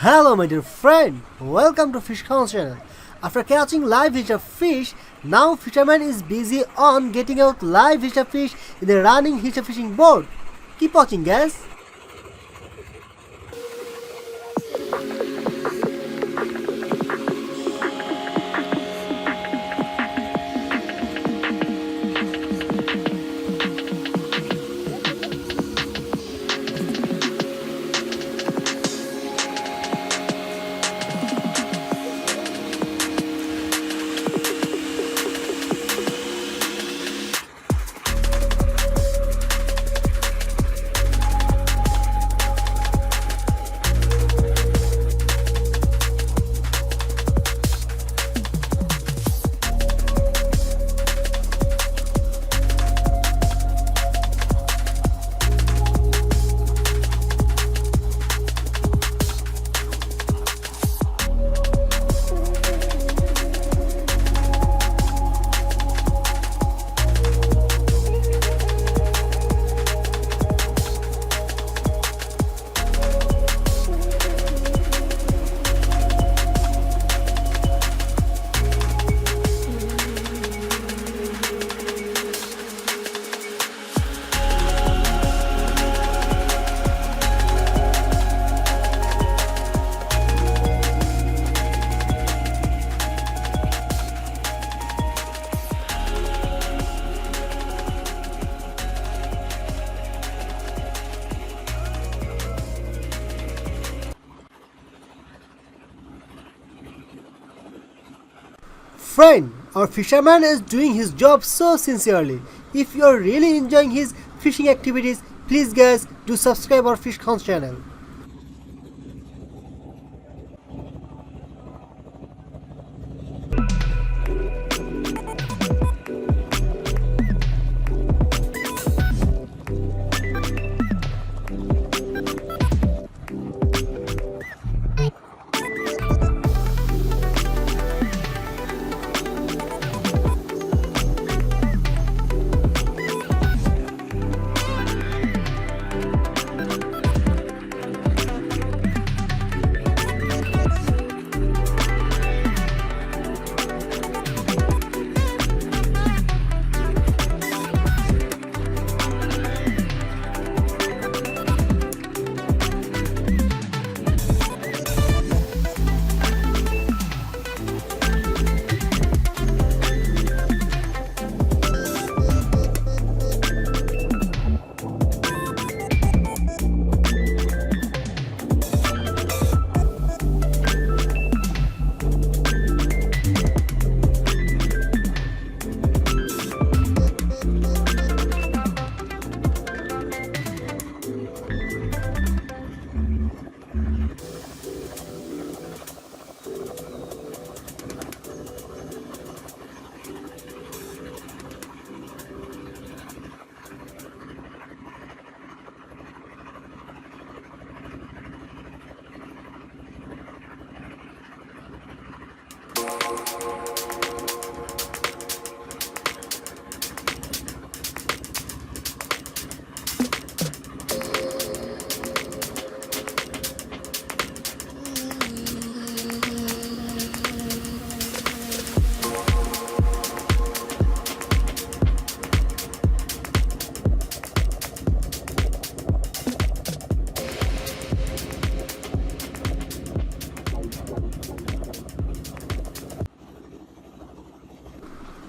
Hello my dear friend, welcome to Fish channel. After catching live Hilsa fish, now Fisherman is busy on getting out live Hilsa fish in the running Hilsa fishing boat. Keep watching guys. Friend, our fisherman is doing his job so sincerely. If you are really enjoying his fishing activities, please guys do subscribe our Fish channel.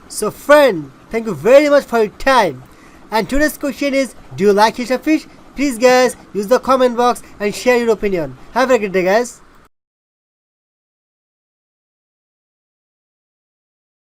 So friend, thank you very much for your time. And today's question is, do you like Hilsa fish? Please guys, use the comment box and share your opinion. Have a great day guys.